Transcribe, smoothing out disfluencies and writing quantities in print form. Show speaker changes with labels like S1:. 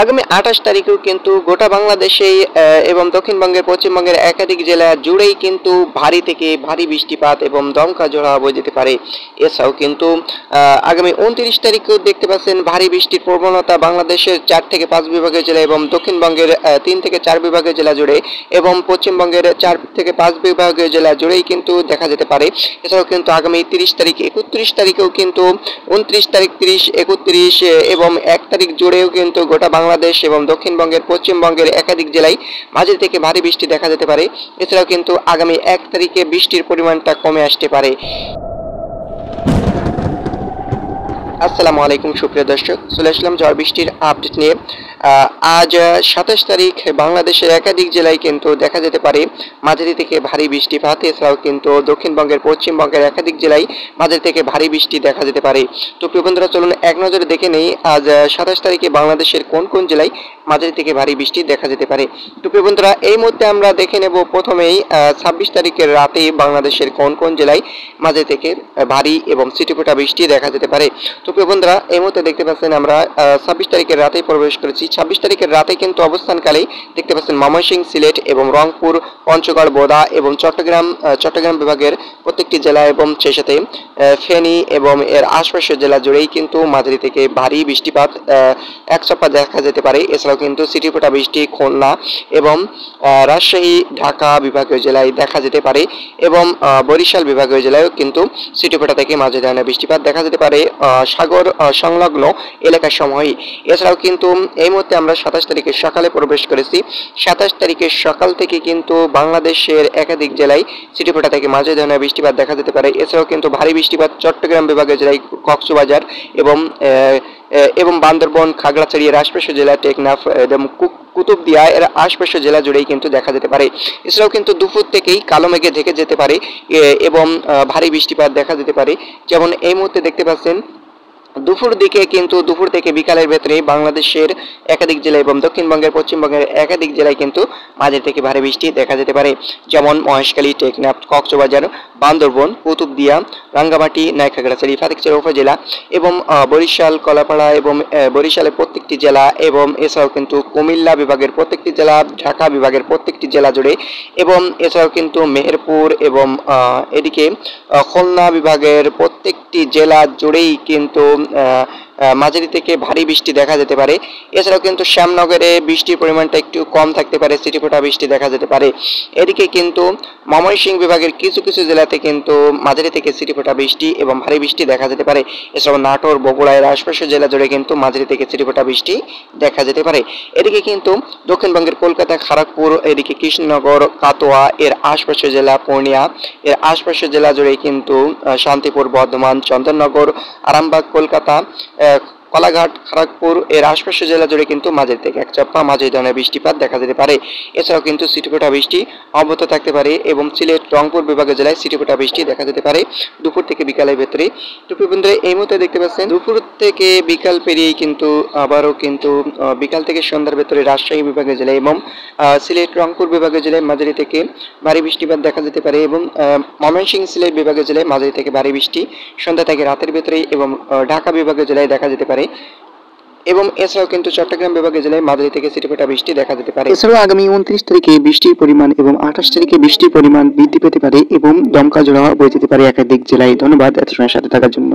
S1: আগামী ২৮ তারিখেও কিন্তু গোটা বাংলাদেশেই এবং দক্ষিণবঙ্গের পশ্চিমবঙ্গের একাধিক জেলা জুড়েই কিন্তু ভারী থেকে ভারী বৃষ্টিপাত এবং দমকা ঝড় বয়ে যেতে পারে। এছাড়াও কিন্তু আগামী ২৯ তারিখেও দেখতে পাচ্ছেন ভারী বৃষ্টির প্রবণতা বাংলাদেশের ৪ থেকে ৫ বিভাগের জেলা এবং দক্ষিণবঙ্গের ৩ থেকে ৪ বিভাগের জেলা জুড়ে এবং পশ্চিমবঙ্গের ৪ থেকে ৫ বিভাগের জেলা জুড়েই কিন্তু দেখা যেতে পারে। এছাড়াও কিন্তু আগামী ৩০ তারিখ ৩১ তারিখেও কিন্তু ২৯ তারিখ ৩০ ৩১ এবং ১ তারিখ জুড়েও কিন্তু গোটা বাংলাদেশ এবং দক্ষিণবঙ্গের পশ্চিমবঙ্গের একাধিক জেলায় মাঝারি থেকে ভারী বৃষ্টি দেখা যেতে পারে। এছাড়াও কিন্তু আগামী ১ তারিখে বৃষ্টির পরিমাণটা কমে আসতে পারে। আসসালামু আলাইকুম সুপ্রিয় দর্শক, চলে আসলাম ঝড় বৃষ্টির আপডেট নিয়ে। আজ ২৭ তারিখ বাংলাদেশের একাধিক জেলায় কিন্তু দেখা যেতে পারে মাঝারি থেকে ভারী বৃষ্টিপাত। এছাড়াও কিন্তু দক্ষিণবঙ্গের পশ্চিমবঙ্গের একাধিক জেলায় মাঝারি থেকে ভারী বৃষ্টি দেখা যেতে পারে। তো প্রিয় বন্ধুরা, চলুন এক নজরে দেখে নেই আজ ২৭ তারিখে বাংলাদেশের কোন কোন জেলায় মাঝারি থেকে ভারী বৃষ্টি দেখা যেতে পারে। তো প্রিয় বন্ধুরা, এই মুহূর্তে আমরা দেখে নেব প্রথমেই ২৬ তারিখের রাতে বাংলাদেশের কোন কোন জেলায় মাঝারি থেকে ভারী এবং ছিটেফোঁটা বৃষ্টি দেখা যেতে পারে। তো প্রিয় বন্ধুরা, এই মুহূর্তে দেখতে পাচ্ছেন আমরা ২৬ তারিখের রাতেই প্রবেশ করেছি। ২৬ তারিখের রাতে কিন্তু অবস্থানকালেই দেখতে পাচ্ছেন ময়মনসিংহ, সিলেট এবং রংপুর, পঞ্চগড়, বোদা এবং চট্টগ্রাম বিভাগের প্রত্যেকটি জেলা এবং সেই সাথে ফেনী এবং এর আশপাশের জেলা জুড়েই কিন্তু মাঝারি থেকে ভারী বৃষ্টিপাত একচাপা দেখা যেতে পারে। এছাড়াও কিন্তু ছিটেফোঁটা বৃষ্টি খুলনা এবং রাজশাহী, ঢাকা বিভাগীয় জেলায় দেখা যেতে পারে এবং বরিশাল বিভাগীয় জেলায়ও কিন্তু ছিটেফোঁটা থেকে মাঝারি ধরনের বৃষ্টিপাত দেখা যেতে পারে সাগর সংলগ্ন এলাকার সময়ই। এছাড়াও কিন্তু এই মুহূর্তে আমরা ২৭ তারিখের সকালে প্রবেশ করেছি। ২৭ তারিখের সকাল থেকে কিন্তু বাংলাদেশের একাধিক জেলায় ছিটেফোঁটা থেকে মাঝারি ধরনের বৃষ্টিপাত দেখা যেতে পারে। এছাড়াও কিন্তু ভারী বৃষ্টিপাত চট্টগ্রাম বিভাগের জেলায় কক্সবাজার এবং বান্দরবন, খাগড়াছড়ি এর আশপাশের জেলা, টেকনাফ এবং কুতুবদিয়া এর আশপাশের জেলা জুড়েই কিন্তু দেখা যেতে পারে। এছাড়াও কিন্তু দুপুর থেকেই কালো মেঘে ঢেকে যেতে পারে এবং ভারী বৃষ্টিপাত দেখা যেতে পারে। যেমন এই মুহূর্তে দেখতে পাচ্ছেন দুপুর থেকে বিকালের ভেতরে বাংলাদেশের একাধিক জেলা এবং দক্ষিণবঙ্গের পশ্চিমবঙ্গের একাধিক জেলায় কিন্তু মাঝারি থেকে ভারী বৃষ্টি দেখা যেতে পারে। যেমন মহেশখালী, টেকনাফ, কক্সবাজার, বান্দরবন, কুতুবদিয়া, রাঙ্গামাটি, খাগড়াছড়ি, ফটিকছড়ি উপজেলা এবং বরিশাল, কলাপাড়া এবং বরিশালের প্রত্যেকটি জেলা এবং এছাড়াও কিন্তু কুমিল্লা বিভাগের প্রত্যেকটি জেলা, ঢাকা বিভাগের প্রত্যেকটি জেলা জুড়ে এবং এছাড়াও কিন্তু মেহেরপুর এবং এদিকে খুলনা বিভাগের প্রত্যেকটি জেলা জুড়েই কিন্তু মাঝারি থেকে ভারী বৃষ্টি দেখা যেতে পারে। এছাড়াও কিন্তু শ্যামনগরে বৃষ্টির পরিমাণটা একটু কম থাকতে পারে, ছিটেফোঁটা বৃষ্টি দেখা যেতে পারে। এদিকে কিন্তু ময়মনসিংহ বিভাগের কিছু কিছু জেলাতে কিন্তু মাঝারি থেকে ছিটেফোঁটা বৃষ্টি এবং ভারী বৃষ্টি দেখা যেতে পারে। এছাড়াও নাটোর, বগুড়া এর আশপাশের জেলা জুড়ে কিন্তু মাঝারি থেকে ছিটেফোঁটা বৃষ্টি দেখা যেতে পারে। এদিকে কিন্তু দক্ষিণবঙ্গের কলকাতা, খড়গপুর, এদিকে কৃষ্ণনগর, কাটোয়া এর আশপাশের জেলা, পূর্ণিয়া এর আশপাশের জেলা জুড়ে কিন্তু শান্তিপুর, বর্ধমান, চন্দননগর, আরামবাগ, কলকাতা, কলাঘাট, খড়গপুর এর আশপাশের জেলা জুড়ে কিন্তু মাঝারি থেকে একচাপা মাঝারি ধরনের বৃষ্টিপাত দেখা যেতে পারে। এছাড়াও কিন্তু ছিটেফোঁটা বৃষ্টি অব্যাহত থাকতে পারে এবং সিলেট, রংপুর বিভাগের জেলায় ছিটেফোঁটা বৃষ্টি দেখা যেতে পারে দুপুর থেকে বিকালের ভেতরে। তো বন্ধুরা, এই মুহূর্তে দেখতে পাচ্ছেন দুপুর থেকে বিকাল পেরিয়ে কিন্তু আবারও কিন্তু বিকাল থেকে সন্ধ্যার ভেতরে রাজশাহী বিভাগের জেলায় এবং সিলেট, রংপুর বিভাগের জেলায় মাঝারি থেকে ভারী বৃষ্টিপাত দেখা যেতে পারে এবং ময়মনসিংহ, সিলেট বিভাগের জেলায় মাঝারি থেকে ভারী বৃষ্টি সন্ধ্যা থেকে রাতের ভেতরে এবং ঢাকা বিভাগের জেলায় দেখা যেতে পারে এবং এছাড়াও কিন্তু চট্টগ্রাম বিভাগের জেলায় মাঝারি থেকে ছিটেফোঁটা বৃষ্টি দেখা যেতে পারে। এছাড়াও আগামী ২৯ তারিখে বৃষ্টির পরিমাণ এবং ২৮ তারিখে বৃষ্টির পরিমাণ বৃদ্ধি পেতে পারে এবং দমকা ঝড় বয়ে যেতে পারে একাধিক জেলায়। ধন্যবাদ এত সময় সাথে থাকার জন্য।